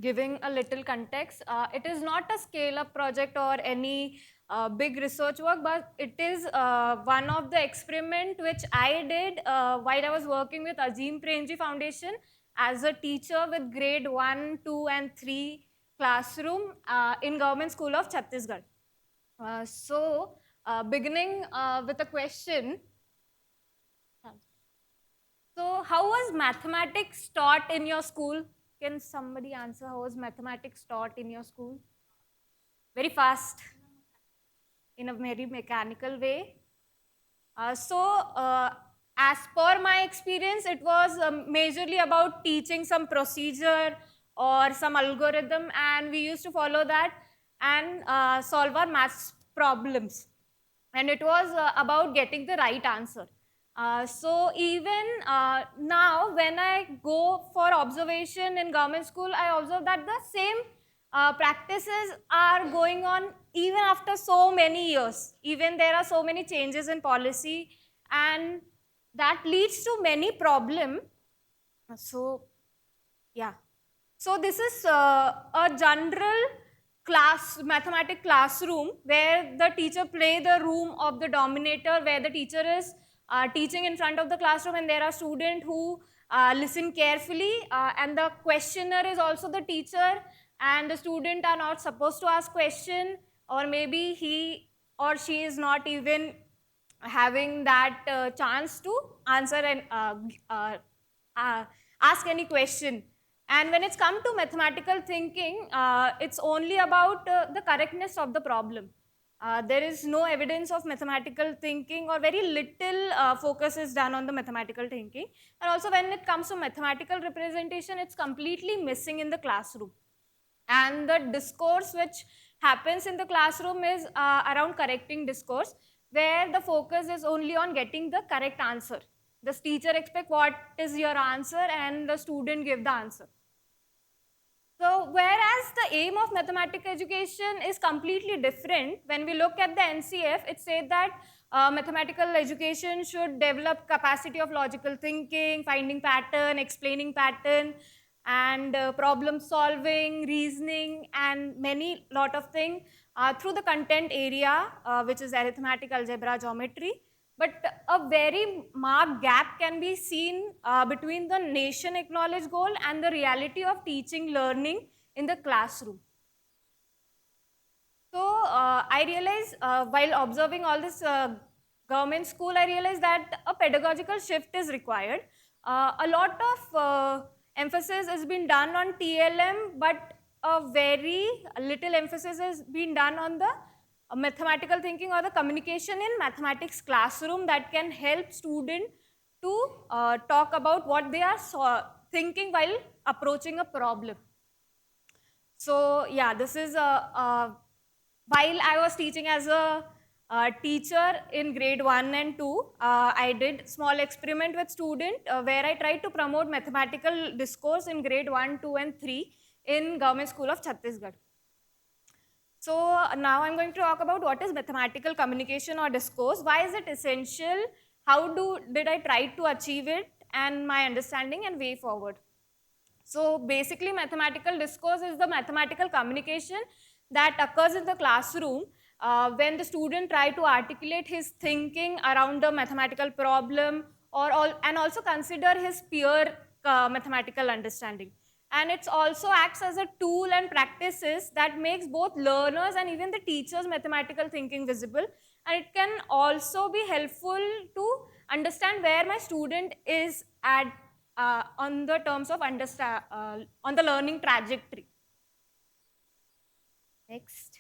giving a little context, it is not a scale-up project or any big research work, but it is one of the experiment which I did while I was working with Azim Premji Foundation as a teacher with grade 1, 2 and 3 classroom in Government School of Chhattisgarh. Beginning with a question. So, how was mathematics taught in your school? Can somebody answer how was mathematics taught in your school? Very fast, in a very mechanical way. As per my experience, it was majorly about teaching some procedure or some algorithm, and we used to follow that and solve our maths problems. And it was about getting the right answer. So even now, when I go for observation in government school, I observe that the same practices are going on even after so many years. Even there are so many changes in policy, and that leads to many problem. So, yeah. So this is a general mathematic classroom where the teacher play the room of the dominator, where the teacher is teaching in front of the classroom and there are students who listen carefully, and the questioner is also the teacher, and the student are not supposed to ask question, or maybe he or she is not even having that chance to answer and ask any question. And when it's come to mathematical thinking, it's only about the correctness of the problem. There is no evidence of mathematical thinking, or very little focus is done on the mathematical thinking. And also when it comes to mathematical representation, it's completely missing in the classroom. And the discourse which happens in the classroom is around correcting discourse, where the focus is only on getting the correct answer. The teacher expects what is your answer and the student give the answer. So whereas the aim of mathematics education is completely different, when we look at the NCF, it says that mathematical education should develop capacity of logical thinking, finding pattern, explaining pattern, and problem solving, reasoning, and many lot of things through the content area, which is arithmetic, algebra, geometry. But a very marked gap can be seen between the nation acknowledged goal and the reality of teaching learning in the classroom. So I realized while observing all this government school, I realized that a pedagogical shift is required. A lot of emphasis has been done on TLM, but a very little emphasis has been done on the mathematical thinking or the communication in mathematics classroom that can help students to talk about what they are thinking while approaching a problem. So yeah, this is while I was teaching as a teacher in grade 1 and 2, I did small experiment with student where I tried to promote mathematical discourse in grade 1, 2 and 3 in Government School of Chhattisgarh. So now I'm going to talk about what is mathematical communication or discourse, why is it essential, how did I try to achieve it, and my understanding and way forward. So basically mathematical discourse is the mathematical communication that occurs in the classroom when the student try to articulate his thinking around the mathematical problem, and also consider his peer mathematical understanding. And it also acts as a tool and practices that makes both learners and even the teachers mathematical thinking visible. And it can also be helpful to understand where my student is at on the terms of on the learning trajectory. Next.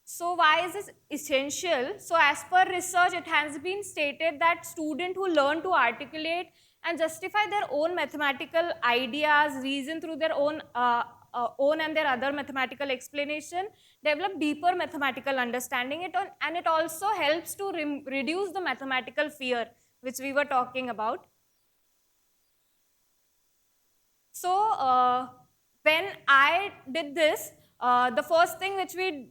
So why is this essential? So as per research, it has been stated that students who learn to articulate and justify their own mathematical ideas, reason through their own and their other mathematical explanation, develop deeper mathematical understanding. And it also helps to reduce the mathematical fear, which we were talking about. So when I did this, the first thing which we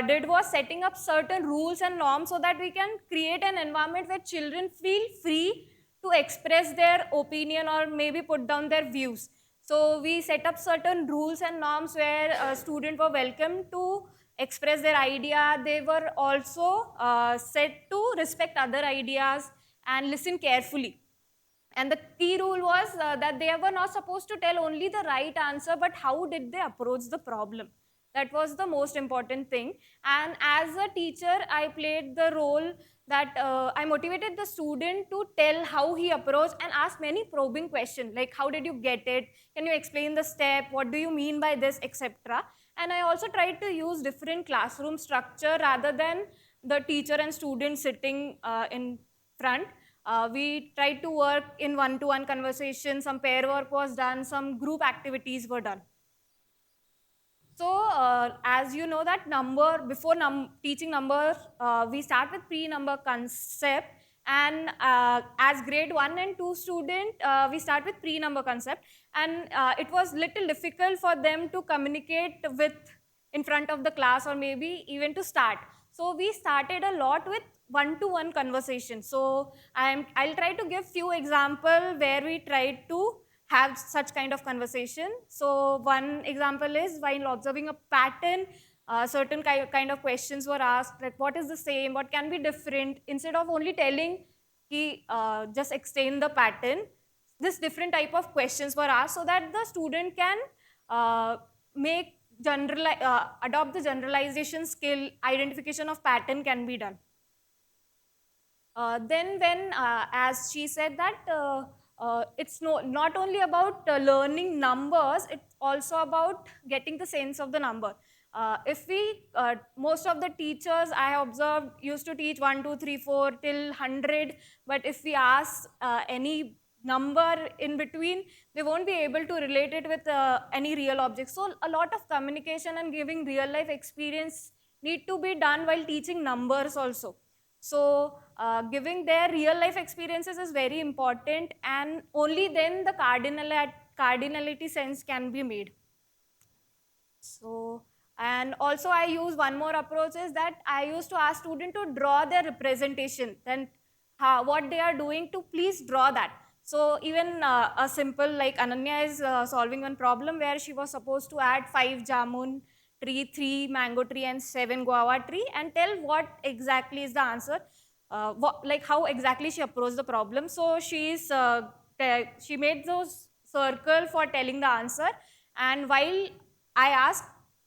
did was setting up certain rules and norms so that we can create an environment where children feel free to express their opinion or maybe put down their views. So we set up certain rules and norms where students were welcome to express their idea. They were also set to respect other ideas and listen carefully. And the key rule was that they were not supposed to tell only the right answer, but how did they approach the problem. That was the most important thing. And as a teacher, I played the role that I motivated the student to tell how he approached and ask many probing questions like how did you get it? Can you explain the step? What do you mean by this, etc. And I also tried to use different classroom structure rather than the teacher and student sitting in front. We tried to work in one-to-one conversation, some pair work was done, some group activities were done. So as you know that before teaching number, we start with pre-number concept, and as grade 1 and 2 student, we start with pre-number concept, and it was little difficult for them to communicate with in front of the class or maybe even to start. So we started a lot with one-to-one conversation. So I'll try to give few example where we tried to have such kind of conversation. So one example is while observing a pattern, certain kind of questions were asked, like what is the same, what can be different, instead of only telling just explain the pattern. This different type of questions were asked so that the student can make adopt the generalization skill, identification of pattern can be done. Then when, as she said that it's not only about learning numbers, it's also about getting the sense of the number. If we, most of the teachers I observed used to teach 1, 2, 3, 4 till 100, but if we ask any number in between, they won't be able to relate it with any real object. So a lot of communication and giving real life experience need to be done while teaching numbers also. So giving their real life experiences is very important, and only then the cardinality sense can be made. So, and also I use one more approach is that I used to ask students to draw their representation, then what they are doing to please draw that. So even a simple like Ananya is solving one problem where she was supposed to add 5 jamun tree, 3 mango tree and 7 guava tree and tell what exactly is the answer, like how exactly she approached the problem. So she made those circle for telling the answer, and while I asked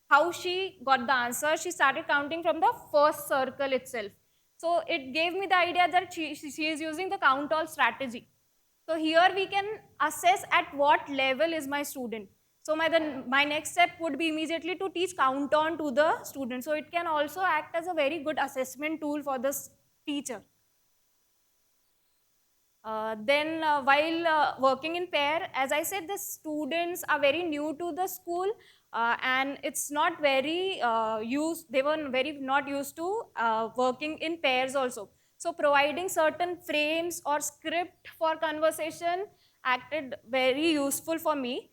how she got the answer, she started counting from the first circle itself. So it gave me the idea that she is using the count all strategy. So here we can assess at what level is my student. So my next step would be immediately to teach count on to the student. So it can also act as a very good assessment tool for this teacher. Then while working in pair, as I said, the students are very new to the school and it's not very they were very not used to working in pairs also. So providing certain frames or script for conversation acted very useful for me.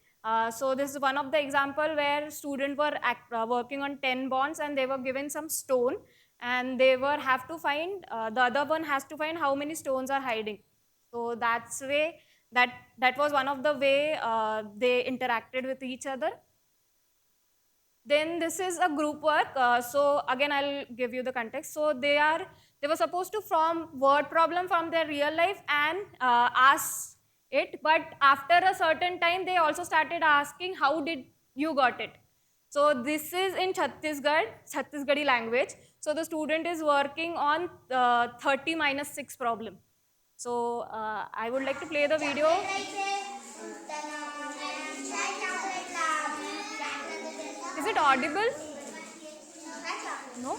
So this is one of the example where students were working on 10 bonds and they were given some stone and they were have to find, the other one has to find how many stones are hiding. So that's way that was one of the way they interacted with each other. Then this is a group work. So again, I'll give you the context. So they were supposed to form word problem from their real life and ask it. But after a certain time, they also started asking, how did you got it? So this is in Chhattisgarhi language. So the student is working on 30 minus 6 problem. So I would like to play the video. Is it audible? No?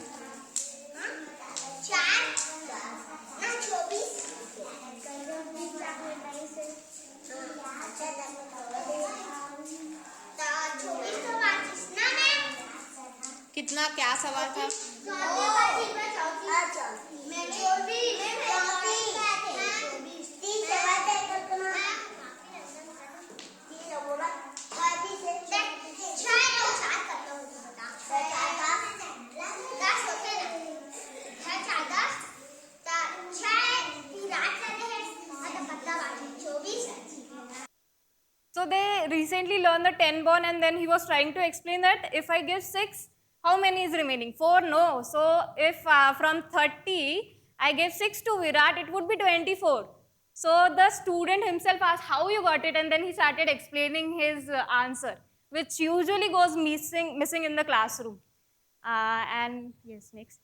कितना क्या सवाल था? So So they recently learned the 10 bond, and then he was trying to explain that if I give 6, how many is remaining? 4? No. So if from 30, I gave 6 to Virat, it would be 24. So the student himself asked how you got it, and then he started explaining his answer, which usually goes missing in the classroom. And yes, next.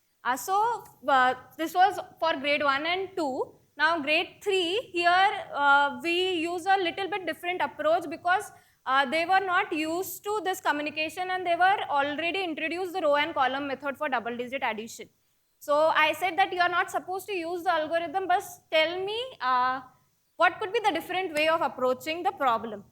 This was for grade 1 and 2. Now grade 3, here we use a little bit different approach because they were not used to this communication, and they were already introduced the row and column method for double digit addition. So I said that you are not supposed to use the algorithm, but tell me what could be the different way of approaching the problem.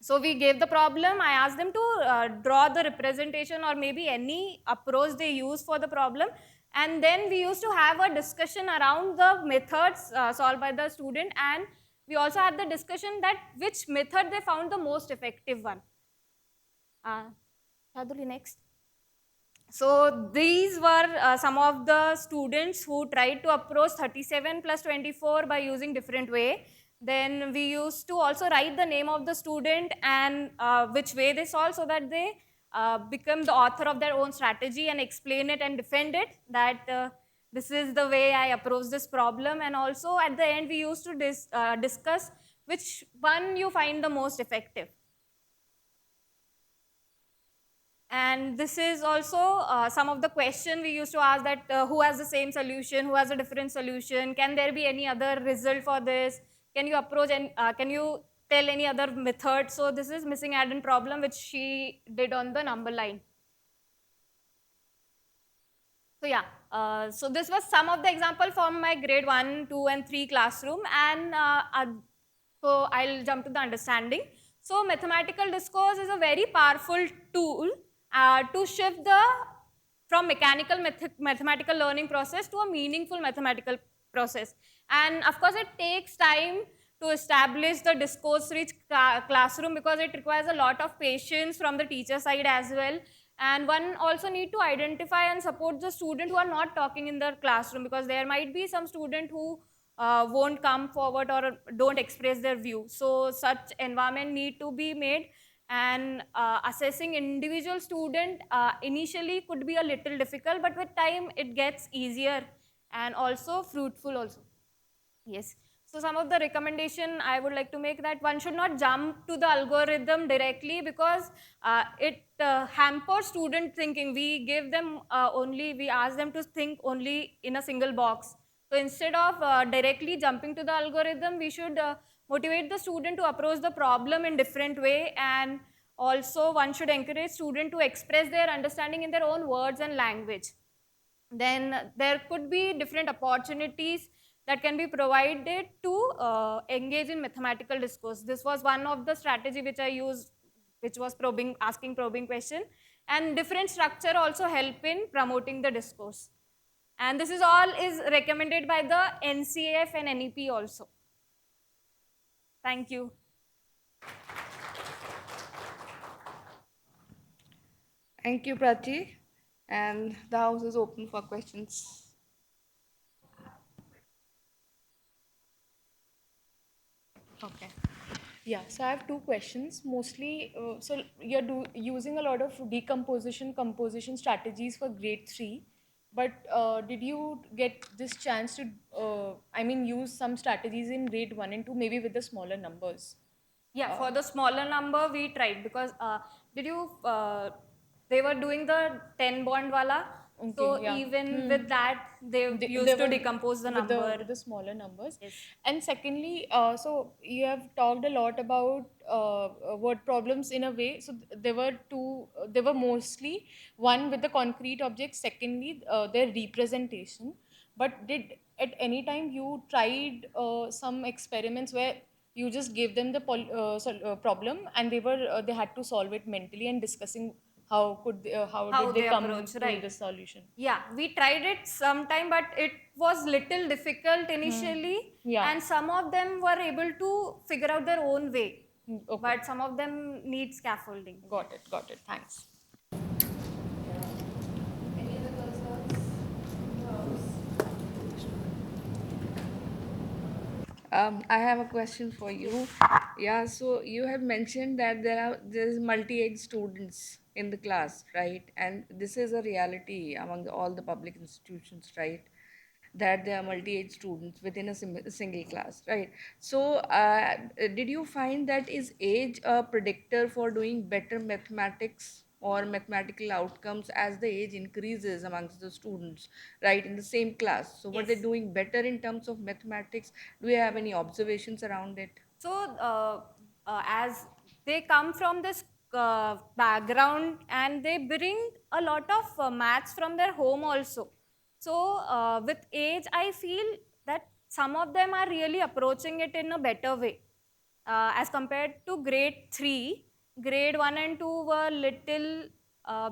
So we gave the problem. I asked them to draw the representation or maybe any approach they use for the problem. And then we used to have a discussion around the methods solved by the student, and we also had the discussion that which method they found the most effective one. Shaduli, next. So these were some of the students who tried to approach 37 plus 24 by using different way. Then we used to also write the name of the student and which way they solve, so that they become the author of their own strategy and explain it and defend it, that this is the way I approach this problem. And also at the end we used to discuss which one you find the most effective. And this is also some of the question we used to ask, that who has the same solution, who has a different solution, can there be any other result for this, can you approach and can you tell any other method. So this is missing add-in problem which she did on the number line. So yeah, so this was some of the example from my grade 1, 2 and 3 classroom, and so I'll jump to the understanding. So mathematical discourse is a very powerful tool to shift from mechanical mathematical learning process to a meaningful mathematical process. And of course it takes time to establish the discourse rich classroom, because it requires a lot of patience from the teacher side as well. And one also need to identify and support the student who are not talking in the classroom, because there might be some student who won't come forward or don't express their view. So such environment need to be made, and assessing individual student initially could be a little difficult, but with time it gets easier and also fruitful also. Yes. So some of the recommendation I would like to make, that one should not jump to the algorithm directly, because it hampers student thinking. We give them we ask them to think only in a single box. So instead of directly jumping to the algorithm, we should motivate the student to approach the problem in different way, and also one should encourage student to express their understanding in their own words and language. Then there could be different opportunities that can be provided to engage in mathematical discourse. This was one of the strategy which I used, which was asking probing question, and different structure also help in promoting the discourse. And this is all is recommended by the NCAF and NEP also. Thank you. Thank you, Prachi. And the house is open for questions. Okay. Yeah, so I have two questions. Mostly, so you're using a lot of decomposition, composition strategies for grade 3. But did you get this chance to, use some strategies in grade 1 and 2, maybe with the smaller numbers? Yeah, for the smaller number we tried, because they were doing the 10 bond wala. Okay, so yeah. even with that, they used to decompose the number. With the smaller numbers. Yes. And secondly, so you have talked a lot about word problems in a way. So there were two, there were mostly one with the concrete objects, secondly, their representation. But did at any time you tried some experiments where you just gave them the problem, and they had to solve it mentally and discussing how did they come approach, to right. the solution? Yeah, we tried it sometime, but it was little difficult initially. Yeah. And some of them were able to figure out their own way. Okay. But some of them need scaffolding. Got it. Thanks. I have a question for you. Yeah, so you have mentioned that there's multi-age students in the class, right? And this is a reality among all the public institutions, right? That there are multi-age students within a single class, right? So, did you find that is age a predictor for doing better mathematics or mathematical outcomes as the age increases amongst the students, right, in the same class? So, what they're Yes. doing better in terms of mathematics? Do you have any observations around it? So, as they come from this background and they bring a lot of maths from their home also. So, with age, I feel that some of them are really approaching it in a better way. As compared to grade 3, grade 1 and 2 were little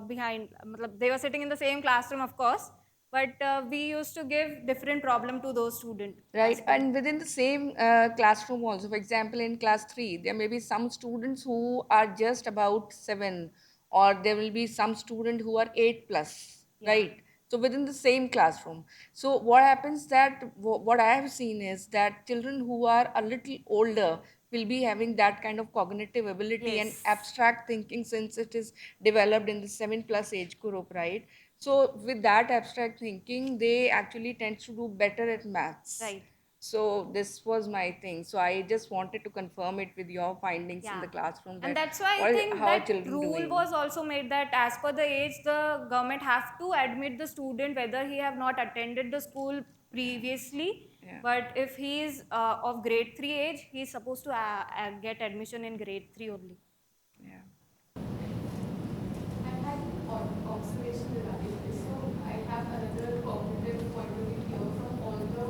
behind. They were sitting in the same classroom, of course, but we used to give different problem to those students. Right, and within the same classroom also, for example, in class 3, there may be some students who are just about 7, or there will be some student who are 8 plus, Yeah. right? So within the same classroom. So what happens that what I have seen is that children who are a little older will be having that kind of cognitive ability and Yes. abstract thinking since it is developed in the 7 plus age group, right? So with that abstract thinking, they actually tend to do better at maths. Right. So this was my thing. So I just wanted to confirm it with your findings in Yeah. the classroom And that that's why I what think how are that children rule doing. was also made that as per the age, the government have to admit the student whether he have not attended the school previously. Yeah. But if he is of grade 3 age, he is supposed to get admission in grade 3 only. Yeah. I had an observation regarding this. So I have another cognitive point of view here from all the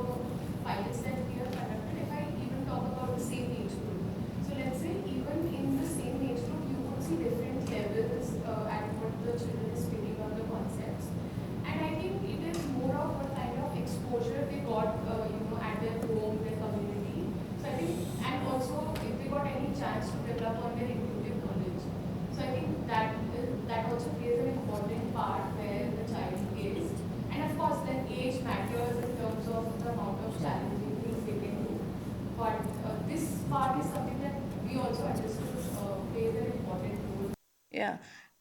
pilots that we have conducted. If I even talk about the same age group, so let's say even in the same age group, you would see different levels at what the children is picking up the concepts. And I think it is more of what kind of exposure they got, at their home, their community. So I think, and also if they got any chance to develop on their intuitive knowledge. So I think that also plays an important part where the child is. And of course, then age matters in terms of the amount of challenging things they can do. But this part is something that we also understood plays an important role. Yeah.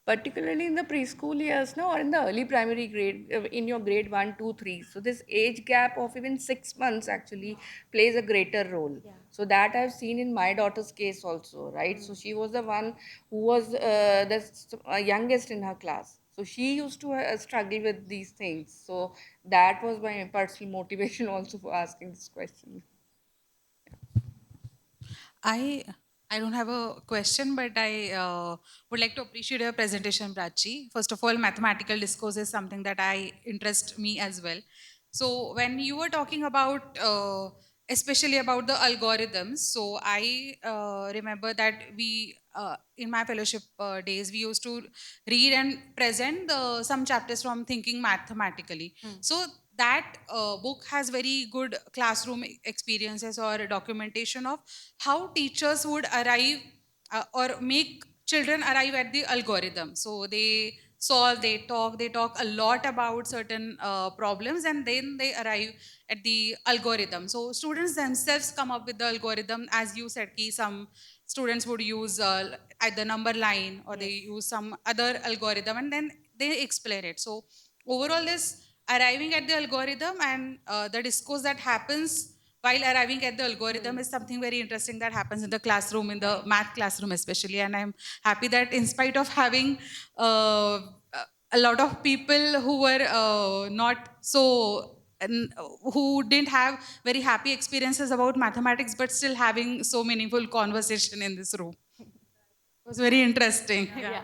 Particularly in the preschool years, no, or in the early primary grade, in your grade 1, 2, 3. So this age gap of even 6 months actually plays a greater role. Yeah. So that I've seen in my daughter's case also, right? So she was the one who was the youngest in her class. So she used to struggle with these things. So that was my personal motivation also for asking this question. I I don't have a question, but I would like to appreciate your presentation, Prachi. First of all, mathematical discourse is something that I interest me as well. So when you were talking about, especially about the algorithms, so I remember that we, in my fellowship days, we used to read and present some chapters from Thinking Mathematically. So that book has very good classroom experiences or documentation of how teachers would arrive or make children arrive at the algorithm. So they solve, they talk a lot about certain problems, and then they arrive at the algorithm. So students themselves come up with the algorithm. As you said, ki some students would use either number line, or they use some other algorithm, and then they explain it. So overall, this arriving at the algorithm and the discourse that happens while arriving at the algorithm is something very interesting that happens in the classroom, in the math classroom especially. And I'm happy that in spite of having a lot of people who were not so who didn't have very happy experiences about mathematics, but still having so meaningful conversation in this room. It was very interesting. Yeah.